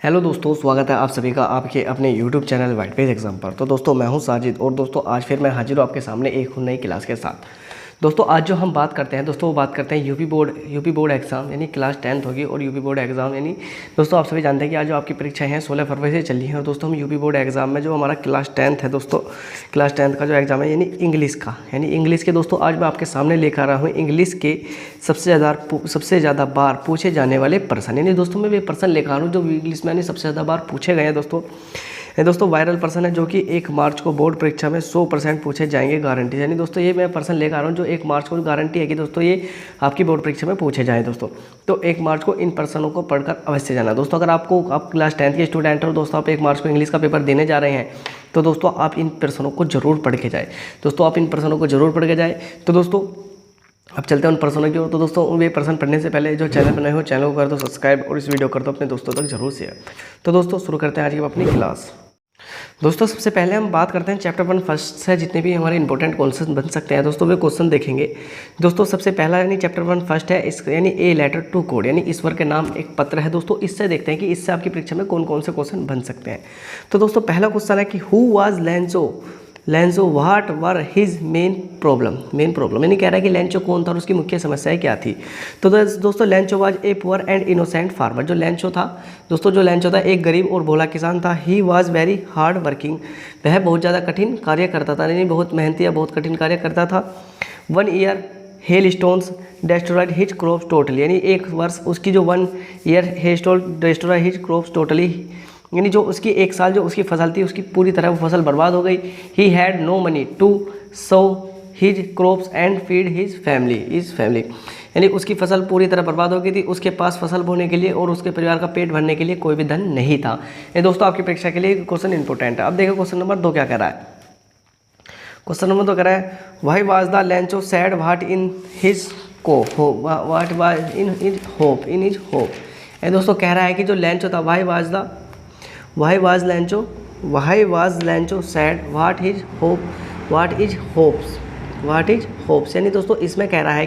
Hello दोस्तों, स्वागत है आप सभी का आपके अपने YouTube channel white page exam पर। तो दोस्तों मैं हूं साजिद और दोस्तों आज फिर मैं हाजिर हूं आपके सामने एक नई क्लास के साथ। दोस्तों आज जो हम बात करते हैं दोस्तों वो बात करते हैं यूपी बोर्ड एग्ज़ाम यानी क्लास 10th होगी और यूपी बोर्ड एग्ज़ाम यानी दोस्तों आप सभी जानते हैं कि आज जो आपकी परीक्षाएं हैं 16 फरवरी से चल रही हैं। और दोस्तों हम यूपी बोर्ड एग्ज़ाम में जो हमारा क्लास 10th है दोस्तों, क्लास 10th का जो एग्ज़ाम है यानी इंग्लिश के दोस्तों आज मैं आपके सामने लेकर आ रहा हूँ इंग्लिश के सबसे ज़्यादा बार पूछे जाने वाले प्रश्न। यानी दोस्तों मैं वे प्रश्न लेकर आ रहा हूँ जो इंग्लिश में यानी सबसे ज़्यादा बार पूछे गए हैं दोस्तों वायरल प्रश्न है जो कि 1 मार्च को बोर्ड परीक्षा में 100% पूछे जाएंगे गारंटी। यानी दोस्तों ये मैं प्रश्न लेकर आ रहा हूँ जो 1 मार्च को गारंटी है कि दोस्तों ये आपकी बोर्ड परीक्षा में पूछे जाए दोस्तों। तो 1 मार्च को इन प्रश्नों को पढ़कर अवश्य जाना दोस्तों। अगर आप क्लास 10th के स्टूडेंट हो दोस्तों, आप 1 मार्च को इंग्लिश का पेपर देने जा रहे हैं तो दोस्तों आप इन प्रश्नों को जरूर पढ़ के जाए। तो दोस्तों अब चलते हैं उन प्रश्नों की ओर। तो दोस्तों वे प्रश्न पढ़ने से पहले जो चैनल बनाए हो चैनल को कर दो सब्सक्राइब और इस वीडियो कर दो अपने दोस्तों तक जरूर शेयर। तो दोस्तों शुरू करते हैं आज की अपनी क्लास। दोस्तों सबसे पहले हम बात करते हैं चैप्टर 1 फर्स्ट से जितने भी हमारे इंपॉर्टेंट क्वेश्चन बन सकते हैं दोस्तों वे क्वेश्चन देखेंगे। दोस्तों सबसे पहला यानी चैप्टर 1 फर्स्ट है इस यानी ए लेटर टू कोड यानी ईश्वर के नाम एक पत्र है दोस्तों। इससे देखते हैं कि इससे आपकी परीक्षा में कौन कौन से क्वेश्चन बन सकते हैं। तो दोस्तों पहला क्वेश्चन है कि who was Lencho what were his main problem यानी कह रहा है कि लेंचो कौन था और उसकी मुख्य समस्याएं क्या थी। तो दोस्तों Lencho was a poor and innocent farmer. जो लेंचो था एक गरीब और भोला किसान था। He was very hard working, वह बहुत ज़्यादा कठिन कार्य करता था यानी बहुत मेहनती या बहुत कठिन कार्य करता था। 1 year hail stones destroyed his crops totally यानी 1 वर्ष उसकी जो 1 year hello stone destroy his crops totally यानी जो उसकी 1 साल जो उसकी फसल थी उसकी पूरी तरह वो फसल बर्बाद हो गई। He had no money to sow his crops and feed his family यानी उसकी फसल पूरी तरह बर्बाद हो गई थी। उसके पास फसल बोने के लिए और उसके परिवार का पेट भरने के लिए कोई भी धन नहीं था। ये दोस्तों आपकी परीक्षा के लिए क्वेश्चन इंपॉर्टेंट है। अब देखो क्वेश्चन नंबर 2 क्या कह रहा है। क्वेश्चन नंबर 2 कह रहा है why was the Lencho sad what in his hope. ये दोस्तों कह रहा है कि जो लेंचो था why was Lencho sad what is hopes यानी दोस्तों इसमें कह रहा है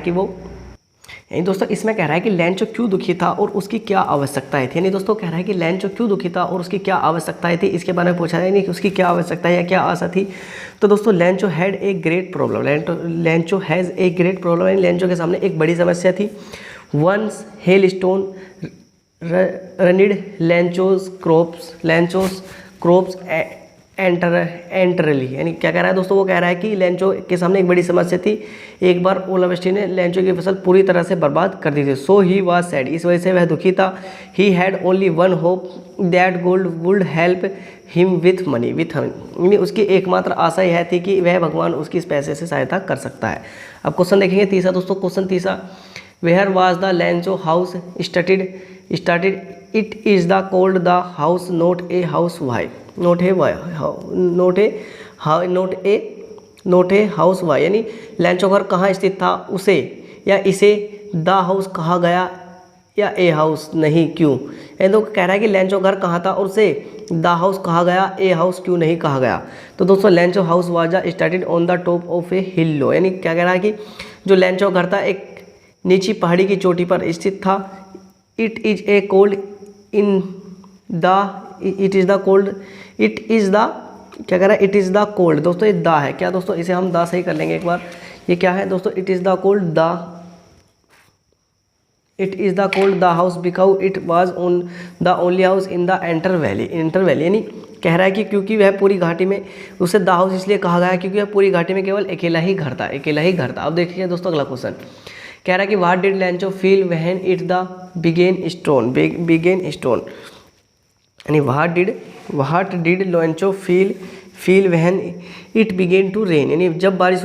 कि लेंचो क्यों दुखी था और उसकी क्या आवश्यकताएं थी। यानी दोस्तों कह रहा है कि लेंचो क्यों दुखी था और उसकी क्या आवश्यकताएं थी, इसके बारे में पूछा है नहीं कि उसकी क्या आवश्यकता या क्या आशा थी। तो दोस्तों Lencho had a great problem Lencho has a great problem यानी लेंचो के सामने एक बड़ी समस्या थी। वंस हेल स्टोन रनिड लेंचोस क्रॉप्स एंटरली यानी क्या कह रहा है दोस्तों, वो कह रहा है कि लेंचो के सामने एक बड़ी समस्या थी। एक बार ओलावृष्टि ने लेंचो की फसल पूरी तरह से बर्बाद कर दी थी। सो ही वाज सैड, इस वजह से वह दुखी था। He had only 1 hope that gold would help him with money यानी उसकी एकमात्र आशा यह थी कि वह भगवान उसकी इस पैसे से सहायता कर सकता है। अब क्वेश्चन देखेंगे तीसरा दोस्तों। क्वेश्चन तीसरा where was the Lencho house started it is the called the house not a house why not a house why यानी लेंचो घर कहाँ स्थित था उसे या इसे द हाउस कहा गया या ए हाउस नहीं क्यों। ये तो कह रहा है कि लेंचो घर कहाँ था और उसे द हाउस कहा गया ए हाउस क्यों नहीं कहा गया। तो दोस्तों Lencho house was started on the top of a hill लो यानी क्या कह रहा है कि जो लेंचो घर था एक नीची पहाड़ी की चोटी पर स्थित था। इट इज द कोल्ड दोस्तों ये द है क्या दोस्तों, इसे हम द सही कर लेंगे एक बार। ये क्या है दोस्तों, it is the cold the house because it was on the only house in the entire valley यानी कह रहा है कि क्योंकि वह पूरी घाटी में उसे द हाउस इसलिए कहा गया क्योंकि वह पूरी घाटी में केवल अकेला ही घर था। अब देखिए दोस्तों अगला क्वेश्चन कह रहा है कि what did Lencho feel when it the began stone यानी what did Lencho feel when it began to rain यानी जब बारिश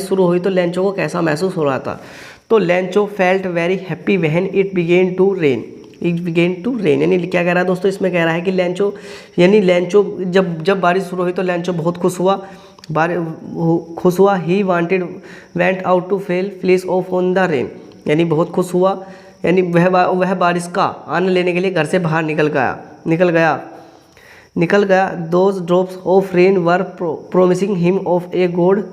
शुरू हुई तो लेंचो को कैसा महसूस हो रहा था। तो Lencho felt very happy when it began to rain यानी क्या कह रहा है दोस्तों, इसमें कह रहा है कि लेंचो जब बारिश शुरू हुई तो लेंचो बहुत खुश हुआ। He went out to fleece of on the rain यानी बहुत खुश हुआ यानी वह बारिश का आनंद लेने के लिए घर से बाहर निकल गया। Those drops of rain were promising him of a god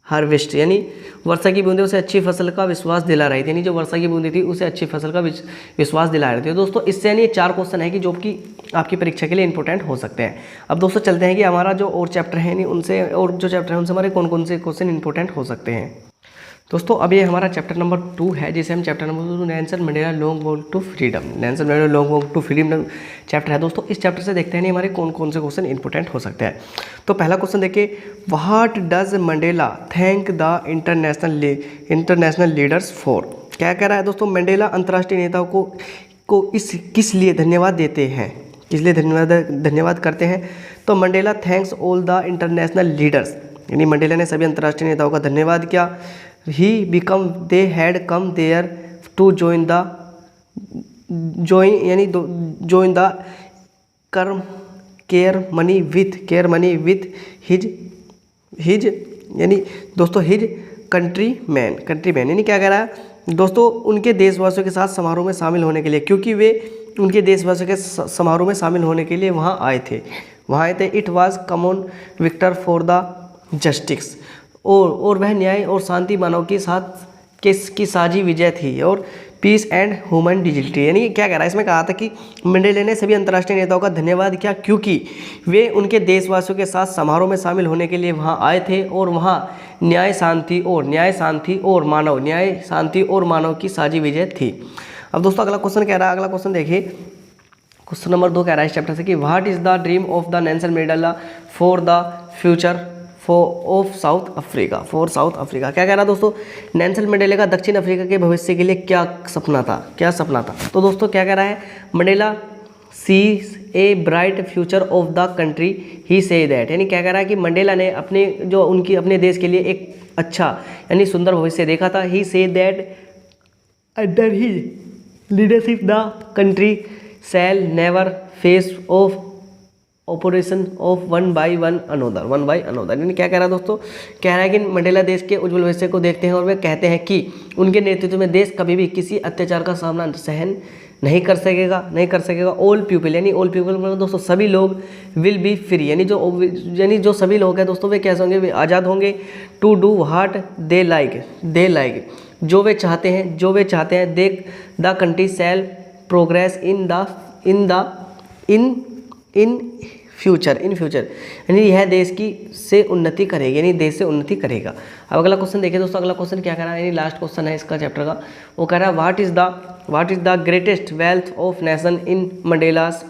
harvest, यानी वर्षा की बूंदें उसे अच्छी फसल का विश्वास दिला रही थी, यानी जो वर्षा की बूंदें थी उसे अच्छी फसल का विश्वास दिला रही थी। तो दोस्तों इससे यानी 4 क्वेश्चन है कि जो कि आपकी परीक्षा के लिए इंपॉर्टेंट हो सकते हैं। अब दोस्तों चलते हैं कि हमारा जो और चैप्टर है यानी उनसे, और जो चैप्टर है उनसे हमारे कौन कौन से क्वेश्चन इंपॉर्टेंट हो सकते हैं। दोस्तों अब ये हमारा चैप्टर नंबर 2 है, जिसे हम chapter number 2 Nelson Mandela long walk to freedom, Nelson Mandela long walk to freedom chapter है। दोस्तों इस चैप्टर से देखते हैं हमारे कौन कौन से क्वेश्चन इंपॉर्टेंट हो सकते हैं। तो पहला क्वेश्चन देखिए, what does Mandela thank the international leaders for. क्या कह रहा है दोस्तों, मंडेला अंतर्राष्ट्रीय नेताओं को किस लिए धन्यवाद देते हैं, किस लिए धन्यवाद करते हैं। तो Mandela thanks all the international leaders, यानी मंडेला ने सभी अंतर्राष्ट्रीय नेताओं का धन्यवाद किया। He become they had come there to join the ceremony with his यानी दोस्तों हिज कंट्रीमैन यानी क्या कह रहा है दोस्तों, उनके देशवासियों के साथ समारोह में शामिल होने के लिए, क्योंकि वे उनके देशवासियों के समारोह में शामिल होने के लिए वहाँ आए थे। It was common victor for the justice, और वह न्याय और शांति मानव के साथ की साझी विजय थी, और पीस एंड ह्यूमन डिजिटली, यानी क्या कह रहा है, इसमें कहा था कि मंडेला ने सभी अंतर्राष्ट्रीय नेताओं का धन्यवाद किया क्योंकि वे उनके देशवासियों के साथ समारोह में शामिल होने के लिए वहां आए थे, और वहां न्याय शांति और मानव की साझी विजय थी। अब दोस्तों अगला क्वेश्चन कह रहा है, अगला क्वेश्चन देखिए, क्वेश्चन नंबर 2 कह रहा है इस चैप्टर से कि what is the dream of the Nelson Mandela for the future of south Africa. क्या कह रहा है दोस्तों, नेल्सन मंडेला का दक्षिण अफ्रीका के भविष्य के लिए क्या सपना था। तो दोस्तों क्या कह रहा है, Mandela sees a bright future of the country he say that, यानी क्या कह रहा है कि मंडेला ने अपने देश के लिए एक अच्छा यानी सुंदर भविष्य देखा था। He say that under he leadership the country shall never face of operation of one by another, यानी क्या कह रहा है दोस्तों, कह रहा है कि मंडेला देश के उज्जवल भविष्य को देखते हैं और वे कहते हैं कि उनके नेतृत्व में देश कभी भी किसी अत्याचार का सामना सहन नहीं कर सकेगा। ऑल पीपल मतलब दोस्तों सभी लोग विल बी फ्री, यानी जो सभी लोग हैं दोस्तों वे कैसे होंगे, वे आज़ाद होंगे। To do what they like, जो वे चाहते हैं। देख the country shall progress in future, यानी यह देश से उन्नति करेगा। अब अगला क्वेश्चन देखिए दोस्तों, अगला क्वेश्चन क्या कह रहा है, यानी लास्ट क्वेश्चन है इसका चैप्टर का। वो कह रहा है what is the greatest wealth of nation in Mandela's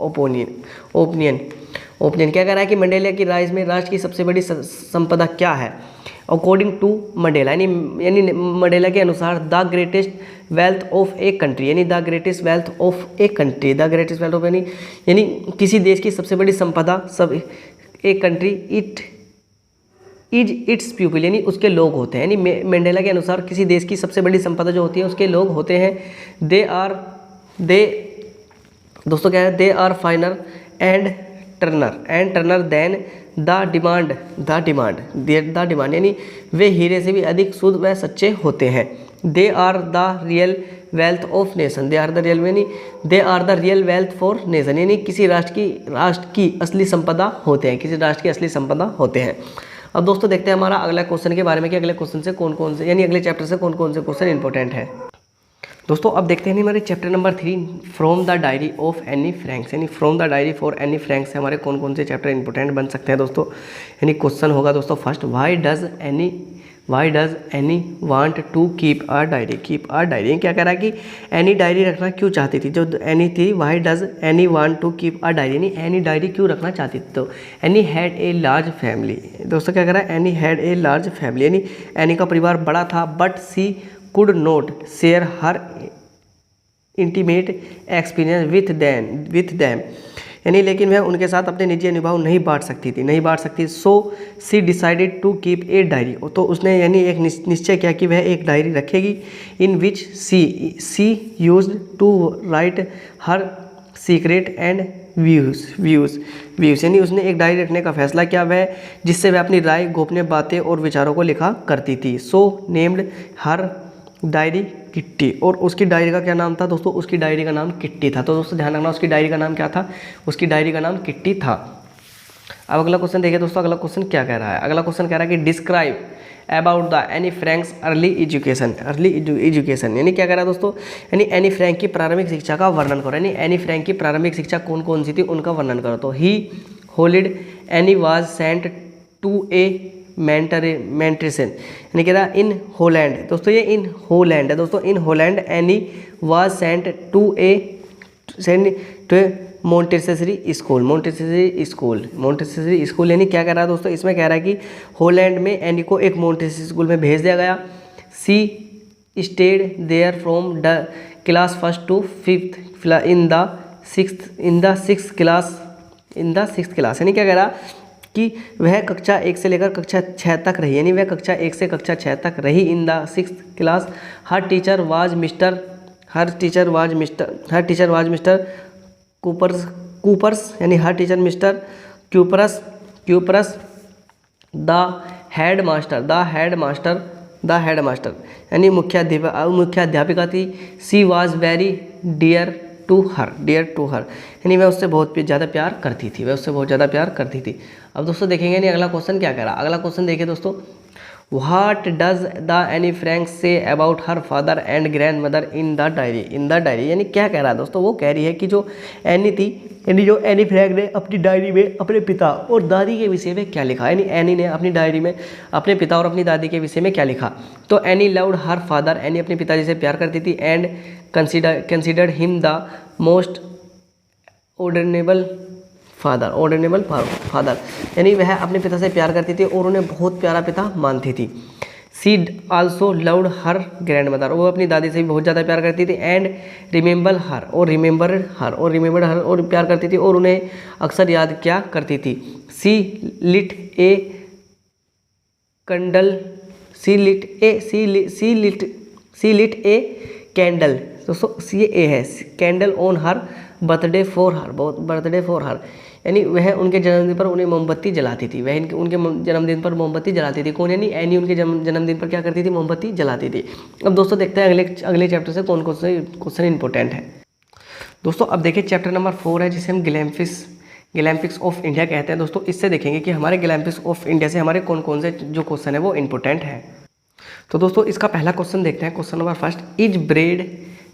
opinion. क्या कह रहा है कि मंडेला की राय में राष्ट्र की सबसे बड़ी संपदा क्या है। अकॉर्डिंग टू मंडेला, यानी मंडेला के अनुसार the greatest wealth of a country, यानी किसी देश की सबसे बड़ी संपदा एक कंट्री इट्स पीपल, यानी उसके लोग होते हैं। यानी मंडेला के अनुसार किसी देश की सबसे बड़ी संपदा जो होती है उसके लोग होते हैं। दोस्तों क्या है, they are finer and turner than the demand, यानी वे हीरे से भी अधिक शुद्ध व सच्चे होते हैं। They are the real wealth of nation, they are the real wealth for nation, यानी किसी राष्ट्र की असली संपदा होते हैं। अब दोस्तों देखते हैं हमारा अगला क्वेश्चन के बारे में कि अगले क्वेश्चन से कौन से, यानी अगले चैप्टर से कौन कौन से क्वेश्चन इंपॉर्टेंट है। दोस्तों अब देखते हैं हमारे chapter number 3 from the diary of Anne Franks, यानी from the diary for Anne Franks से हमारे कौन कौन से चैप्टर इंपॉर्टेंट बन सकते हैं दोस्तों। यानी क्वेश्चन होगा दोस्तों first, why does Anne want to keep a diary. क्या कह रहा है कि एनी डायरी रखना क्यों चाहती थी, जो एनी थी, why does Anne want to keep a diary, यानी एनी डायरी क्यों रखना चाहती थी। तो Anne had a large family, दोस्तों क्या कह रहा है, Anne had a large family, यानी एनी का परिवार बड़ा था, but she could not share her intimate experience with them, यानी लेकिन वह उनके साथ अपने निजी अनुभव नहीं बांट सकती। So she decided to keep a diary, तो उसने यानी एक निश्चय किया कि वह एक डायरी रखेगी। In which she used to write her secret and views, यानी उसने एक डायरी रखने का फैसला किया वह जिससे वह अपनी राय, गोपनीय बातें और विचारों को लिखा करती थी। सो नेम्ड हर डायरी किट्टी, और उसकी डायरी का क्या नाम था दोस्तों, उसकी डायरी का नाम किट्टी था। तो दोस्तों ध्यान रखना, उसकी डायरी का नाम क्या था, उसकी डायरी का नाम किट्टी था। अब अगला क्वेश्चन देखिए दोस्तों, अगला क्वेश्चन क्या कह रहा है। अगला क्वेश्चन कह रहा है कि describe about the any Franks early education. Early education यानी क्या कह रहा है दोस्तों, यानी एनी फ्रैंक की प्रारंभिक शिक्षा का वर्णन करो। यानी एनी फ्रैंक की प्रारंभिक शिक्षा कौन कौन सी थी उनका वर्णन करो। तो ही होलिड एनी वाज सेंट टू ए मेंट्रेसन, यानी कह रहा इन होलैंड। दोस्तों ये इन होलैंड है दोस्तों, in Holland Anne was sent to Montessori school. Montessori school यानी क्या कह रहा है दोस्तों, इसमें कह रहा है कि होलैंड में एनी को एक मोंटेसेसरी स्कूल में भेज दिया गया। She stayed there from the class first to fifth in the six class. यानी क्या कह रहा कि वह कक्षा 1 से लेकर कक्षा 6 तक रही, यानी वह कक्षा 1 से कक्षा 6 तक रही in the six class. Her teacher was Mr Kupers, यानी her teacher Mr Kuperus. The headmaster यानी मुख्य अध्यापिका थी। She was very dear to her, यानी वह उससे बहुत ज़्यादा प्यार करती थी। अब दोस्तों देखेंगे यानी अगला क्वेश्चन क्या कह रहा है। अगला क्वेश्चन देखिए दोस्तों, what does the Anne Frank say about her father and grand mother in the diary. यानी क्या कह रहा है दोस्तों, वो कह रही है कि जो एनी थी, यानी जो एनी फ्रैंक ने अपनी डायरी में अपने पिता और दादी के विषय में क्या लिखा। यानी एनी ने अपनी डायरी में अपने पिता और अपनी दादी के विषय में क्या लिखा। तो Anne loved her father, Anne अपने पिताजी से प्यार करती थी। And considered him the most adorable father, यानी वह अपने पिता से प्यार करती थी और उन्हें बहुत प्यारा पिता मानती थी। She also loved her grandmother, वो अपनी दादी से भी बहुत ज़्यादा प्यार करती थी। एंड रिमेंबर्ड हर और प्यार करती थी और उन्हें अक्सर याद क्या करती थी। सी लिट ए कैंडल, दोस्तों सी ए है candle on her birthday for her, यानी वह उनके जन्मदिन पर उन्हें मोमबत्ती जलाती थी। वह उनके जन्मदिन पर मोमबत्ती जलाती थी। कौन, यानी एनी उनके जन्मदिन पर क्या करती थी, मोमबत्ती जलाती थी। अब दोस्तों देखते हैं अगले चैप्टर से कौन कौन से क्वेश्चन इंपॉर्टेंट है। दोस्तों अब देखिए चैप्टर नंबर 4 है, जिसे हम ग्लैम्पिक्स ऑफ इंडिया कहते हैं। दोस्तों इससे देखेंगे कि हमारे ग्लैम्पिक्स ऑफ इंडिया से हमारे कौन कौन से जो क्वेश्चन है वो इंपॉर्टेंट है। तो दोस्तों इसका पहला क्वेश्चन देखते हैं, question number 1, is bread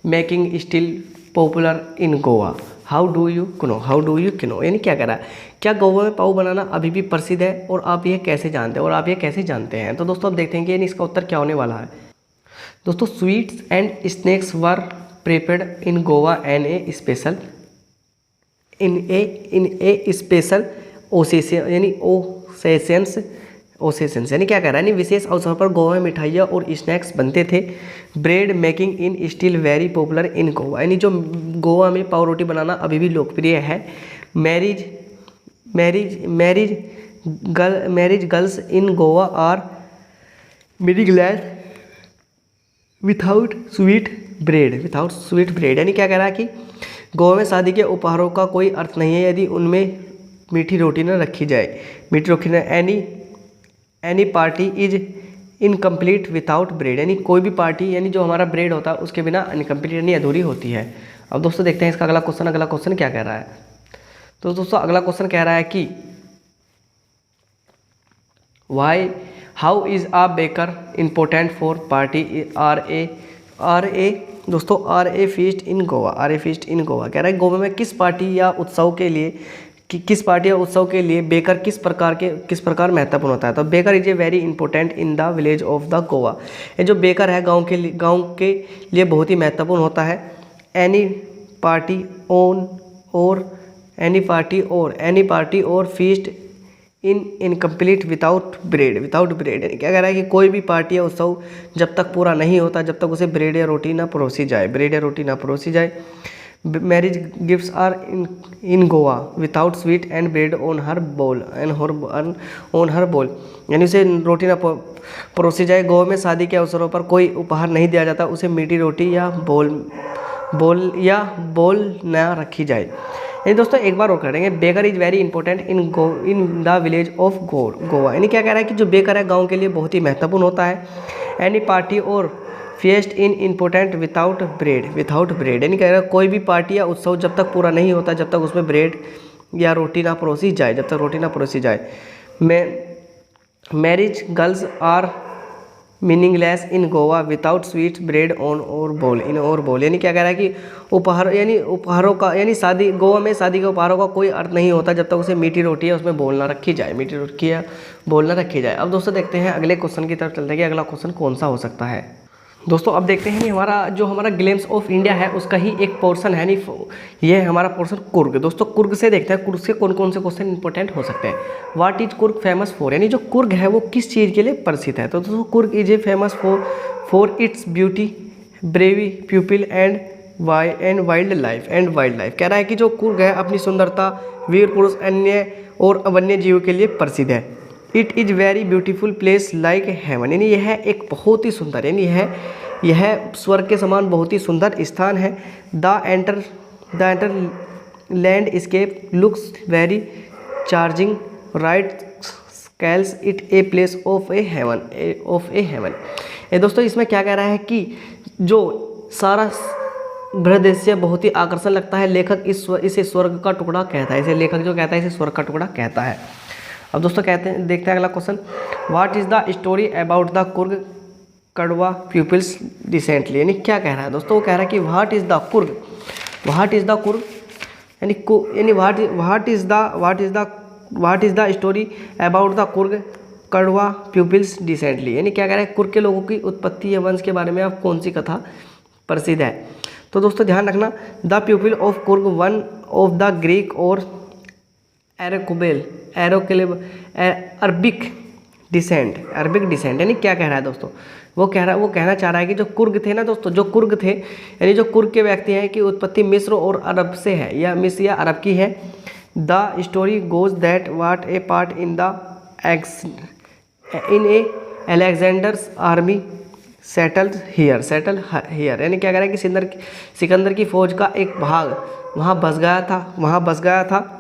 making still popular in Goa. How do you know, यानी क्या कह रहा है, क्या गोवा में पाव बनाना अभी भी प्रसिद्ध है और आप यह कैसे जानते हैं। तो दोस्तों अब देखते हैं कि यानी इसका उत्तर क्या होने वाला है। दोस्तों sweets and snacks were prepared in Goa on a special occasion, यानी ओसेशंस, यानी क्या कह रहा है, यानी विशेष अवसर पर गोवा में मिठाइयाँ और स्नैक्स बनते थे। Bread making in still very popular in Goa, यानी जो गोवा में पाव रोटी बनाना अभी भी लोकप्रिय है। Marriage girls in Goa are very glad without sweet bread, यानी क्या कह रहा है कि गोवा में शादी के उपहारों का कोई अर्थ नहीं है यदि उनमें मीठी रोटी न रखी जाए। Any party is incomplete without bread, यानी कोई भी पार्टी यानी जो हमारा ब्रेड होता है उसके बिना इनकम्प्लीट यानी अधूरी होती है। अब दोस्तों देखते हैं इसका अगला क्वेश्चन क्या कह रहा है। तो दोस्तों अगला क्वेश्चन कह रहा है कि how is a baker important for party or a feast in Goa, कह रहा है गोवा में किस पार्टी या उत्सव के लिए बेकर किस प्रकार महत्वपूर्ण होता है। तो baker is a very important in the village of the Goa, ये जो बेकर है गांव के लिए बहुत ही महत्वपूर्ण होता है। एनी पार्टी और फीस्ट इनकम्प्लीट विदाउट ब्रेड, यानी क्या कह रहा है कि कोई भी पार्टी या उत्सव जब तक पूरा नहीं होता जब तक उसे ब्रेड या रोटी ना परोसी जाए। Marriage gifts are in Goa without sweet and bread on her bowl, यानी उसे रोटी ना परोसी जाए। गोवा में शादी के अवसरों पर कोई उपहार नहीं दिया जाता, उसे मीठी रोटी या बोल ना रखी जाए। यानी दोस्तों एक बार और करेंगे, baker is very important in the village of Goa, यानी क्या कह रहा है कि जो बेकर है गाँव के लिए बहुत ही महत्वपूर्ण होता है। एनी पार्टी और फेस्ट इन इम्पोर्टेंट विदाउट ब्रेड, यानी कह रहा है कोई भी पार्टी या उत्सव जब तक पूरा नहीं होता जब तक उसमें ब्रेड या रोटी ना परोसी जाए, जब तक रोटी ना परोसी जाए। Marriage girls are meaningless in Goa without sweet bread on और बोल इन और बोल। यानी क्या कह रहा है कि उपहारों का यानी शादी गोवा में शादी के उपहारों का कोई अर्थ नहीं होता जब तक उसे मीठी रोटी है उसमें बोल ना रखी जाए, मीठी रोटी है बोल ना रखी जाए। अब दोस्तों देखते हैं अगले क्वेश्चन की तरफ चलते हैं कि अगला क्वेश्चन कौन सा हो सकता है। दोस्तों अब देखते हैं हमारा ग्लिम्स ऑफ इंडिया है उसका ही एक पोर्शन है, ये है हमारा पोर्शन कुर्ग। दोस्तों कुर्ग से देखते हैं कुर्ग से कौन कौन से क्वेश्चन इंपॉर्टेंट हो सकते हैं। What is Coorg famous for, यानी जो कुर्ग है वो किस चीज़ के लिए प्रसिद्ध है। तो दोस्तों Coorg is a famous for its beauty, brave people and wildlife कह रहा है कि जो कुर्ग है अपनी सुंदरता, वीर पुरुष अन्य और वन्य जीवों के लिए प्रसिद्ध है। It is very beautiful place like heaven, यानी यह एक बहुत ही सुंदर, यानी यह स्वर्ग के समान बहुत ही सुंदर स्थान है। The entire landscape looks very charming right calls it a place of a heaven. ये दोस्तों इसमें क्या कह रहा है कि जो सारा भ्रदृश्य बहुत ही आकर्षण लगता है, लेखक इसे स्वर्ग का टुकड़ा कहता है, इसे लेखक जो कहता है इसे स्वर्ग का टुकड़ा कहता है। अब दोस्तों देखते हैं अगला question. What is the story about the Coorg कड़वा पीपल्स रिसेंटली, यानी क्या कह रहा है दोस्तों, वो कह रहा है कि व्हाट इज़ द कुर्ग यानी what is the story about the Coorg कड़वा पीपल्स रिसेंटली, यानी क्या कह रहा है कुर्ग के लोगों की उत्पत्ति या वंश के बारे में आप कौन सी कथा प्रसिद्ध है। तो दोस्तों ध्यान रखना, the people of Coorg one of the Greek और अरबिक डिसेंट, यानी क्या कह रहा है दोस्तों, वो कहना चाह रहा है कि जो कुर्ग थे ना दोस्तों, जो कुर्ग थे यानी जो कुर्ग के व्यक्ति हैं कि उत्पत्ति मिस्र और अरब से है या मिस्र या अरब की है। The story goes that watt A part in A Alexander's army settle here, यानी क्या कह रहा है कि सिकंदर की फौज का एक भाग वहाँ बस गया था।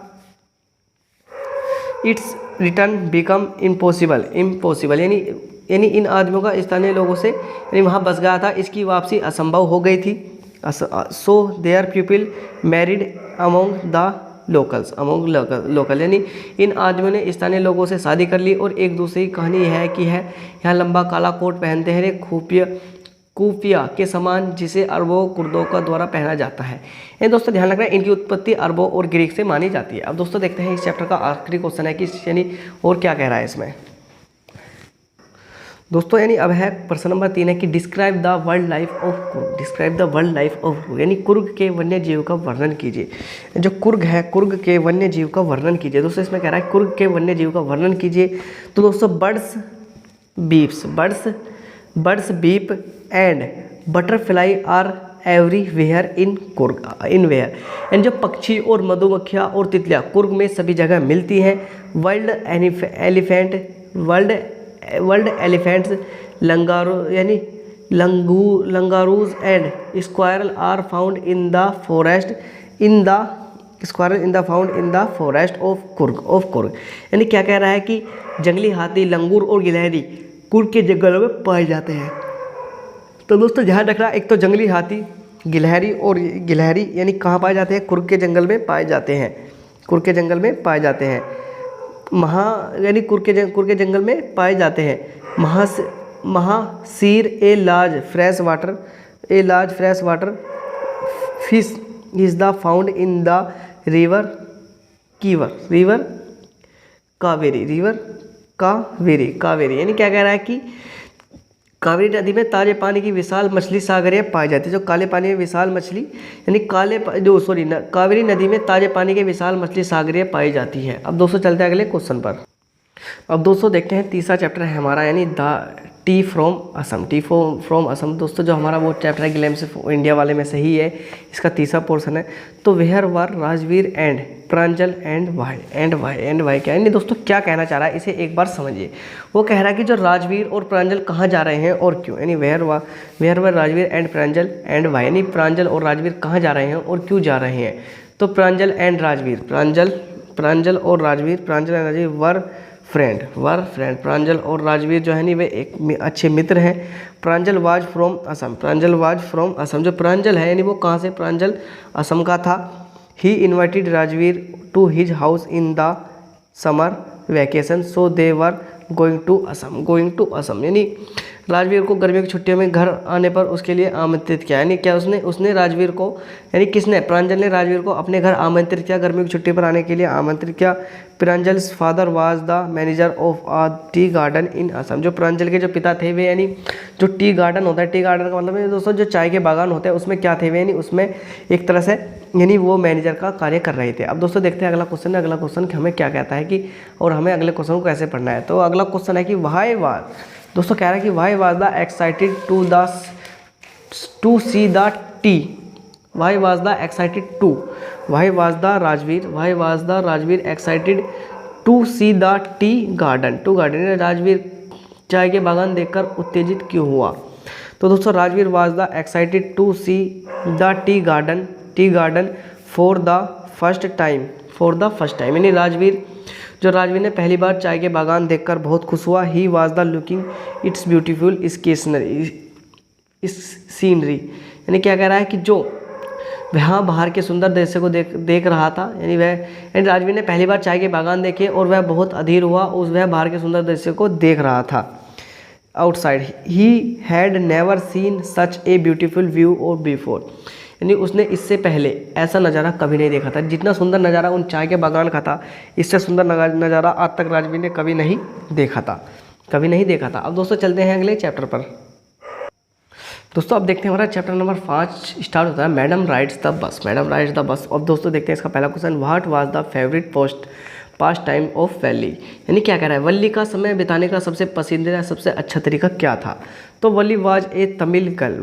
इट्स रिटर्न बिकम इम्पॉसिबल, यानी इन आदमियों का स्थानीय लोगों से यानी वहाँ बस गया था, इसकी वापसी असंभव हो गई थी। So there people married among the local, यानी इन आदमियों ने स्थानीय लोगों से शादी कर ली। और एक दूसरी कहानी यह है कि यहाँ लंबा काला कोट पहनते हैं खूफिया के समान, जिसे अरबों कुर्दों का द्वारा पहना जाता है। ये दोस्तों ध्यान रखना, इनकी उत्पत्ति अरबों और ग्रीक से मानी जाती है। अब दोस्तों देखते हैं इस चैप्टर का आखिरी क्वेश्चन है कि यानी और क्या कह रहा है इसमें दोस्तों, यानी अब है प्रश्न नंबर 3 है कि describe the world life of Coorg, यानी कुर्ग के वन्य जीव का वर्णन कीजिए। जो कुर्ग है कुर्ग के वन्य जीव का वर्णन कीजिए। दोस्तों इसमें कह रहा है कुर्ग के वन्य जीव का वर्णन कीजिए। तो दोस्तों birds beep and butterfly are everywhere in where, and जो पक्षी और मधुमक्खियाँ और तितलियाँ कुर्ग में सभी जगह मिलती हैं। Wild elephants langurs and squirrels are found in the forest of Coorg, यानी क्या कह रहा है कि जंगली हाथी, लंगूर और गिलहरी कुर्ग के जंगलों में पाए जाते हैं। तो दोस्तों ध्यान रखना, एक तो जंगली हाथी, गिलहरी यानी कहाँ पाए जाते हैं, कुर्ग के जंगल में पाए जाते हैं, यानी कुर्ग के जंगल में पाए जाते हैं। Mahseer a large fresh water fish is the found in the river Kaveri, यानी क्या कह रहा है कि कावेरी नदी में ताजे पानी की विशाल मछली सागरिया पाई जाती है। जो काले पानी में विशाल मछली यानी कावेरी नदी में ताजे पानी के विशाल मछली सागरिया पाई जाती है। अब दोस्तों चलते हैं अगले क्वेश्चन पर। अब दोस्तों देखते हैं तीसरा चैप्टर है हमारा, यानी द टी फ्रॉम असम। दोस्तों जो हमारा वो चैप्टर है ग्लिम्स ऑफ इंडिया वाले में से ही है, इसका तीसरा पोर्शन है। तो where were Rajvir and Pranjal and why क्या, यानी दोस्तों क्या कहना चाह रहा है इसे एक बार समझिए। वो कह रहा है कि जो राजवीर और प्रांजल कहाँ जा रहे हैं और क्यों, यानी where were Rajvir and Pranjal and why, यानी प्रांजल और राजवीर कहाँ जा रहे हैं और क्यों जा रहे हैं। तो प्रांजल एंड राजवीर वर फ्रेंड। प्रांजल और राजवीर जो है नी वे एक अच्छे मित्र हैं। प्रांजल वाज फ्रॉम असम, जो प्रांजल है यानी वो कहाँ से, प्रांजल असम का था। He invited Rajvir to his house in the summer vacation, so they were going to Assam. यानी राजवीर को गर्मियों की छुट्टियों में घर आने पर उसके लिए आमंत्रित किया। यानी क्या उसने राजवीर को, यानी किसने, प्रांजल ने राजवीर को अपने घर आमंत्रित किया, गर्मियों की छुट्टी पर आने के लिए आमंत्रित किया। Pranjal's father was the manager of a tea garden इन असम। जो प्रांजल के जो पिता थे वे, यानी जो टी गार्डन होता है, टी गार्डन का मतलब है दोस्तों जो चाय के बागान होते हैं उसमें क्या थे वे, यानी उसमें एक तरह से यानी वो मैनेजर का कार्य कर रहे थे। अब दोस्तों देखते हैं अगला क्वेश्चन है। अगला क्वेश्चन हमें क्या कहता है कि, और हमें अगले क्वेश्चन को कैसे पढ़ना है। तो अगला क्वेश्चन है कि वाई वाज, दोस्तों कह रहा है कि why was the excited to see the tea, why was the excited to, why was the Rajvir excited to see the tea garden, to garden, Rajvir चाय के बागान देखकर उत्तेजित क्यों हुआ। तो दोस्तों Rajvir was the excited to see the tea garden for the first time, यानी राजवीर ने पहली बार चाय के बागान देखकर बहुत खुश हुआ। He was the looking it's beautiful scenery, यानी क्या कह रहा है कि जो वहाँ बाहर के सुंदर दृश्य को देख रहा था, यानी राजवीर ने पहली बार चाय के बागान देखे और वह बहुत अधीर हुआ, वह बाहर के सुंदर दृश्य को देख रहा था। Outside he had never seen such a beautiful view और बिफोर, यानी उसने इससे पहले ऐसा नज़ारा कभी नहीं देखा था। जितना सुंदर नज़ारा उन चाय के बागान का था, इससे सुंदर नज़ारा आज तक राजवीर ने कभी नहीं देखा था। अब दोस्तों चलते हैं अगले चैप्टर पर। दोस्तों अब देखते हैं हमारा चैप्टर नंबर 5 स्टार्ट होता है, मैडम राइड्स द बस। अब दोस्तों देखते हैं इसका पहला question, what was the favourite pastime of Valli, यानी क्या कह रहा है, वल्ली का समय बिताने का सबसे पसंदीदा सबसे अच्छा तरीका क्या था। तो वल्ली वाज ए तमिल गर्ल,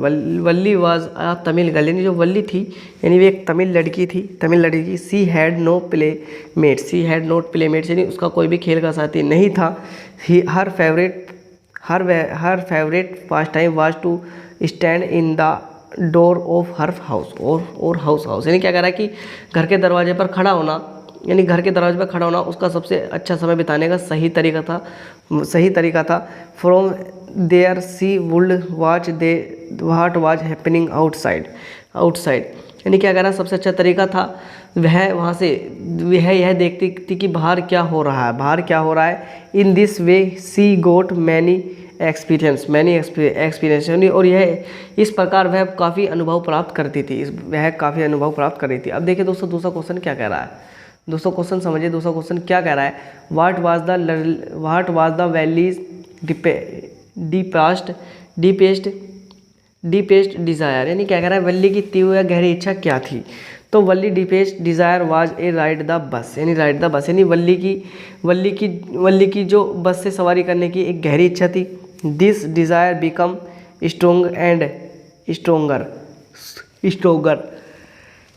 यानी जो वल्ली थी यानी वे एक तमिल लड़की। सी हैड नो प्लेमेट्स, यानी उसका कोई भी खेल का साथी नहीं था। Her favourite pastime was to stand in the door of her house और हाउस, यानी क्या कह रहा है कि घर के दरवाजे पर खड़ा होना उसका सबसे अच्छा समय बिताने का सही तरीका था। From there she would watch what was happening outside, यानी क्या कह रहा है, सबसे अच्छा तरीका था वह वहाँ से वह यह देखती थी कि बाहर क्या हो रहा है। In this way she got many experience, और यह इस प्रकार वह काफ़ी अनुभव प्राप्त करती थी। अब देखिए दोस्तों दूसरा क्वेश्चन क्या कह रहा है। दोस्तों क्वेश्चन समझिए, दूसरा क्वेश्चन क्या कह रहा है, what was the valleys deepest desire, यानी क्या कह रहा है, वल्ली की तीव्र या गहरी इच्छा क्या थी। तो Valli deepest desire was a ride the bus, यानी वल्ली की जो बस से सवारी करने की एक गहरी इच्छा थी। This desire become strong and stronger,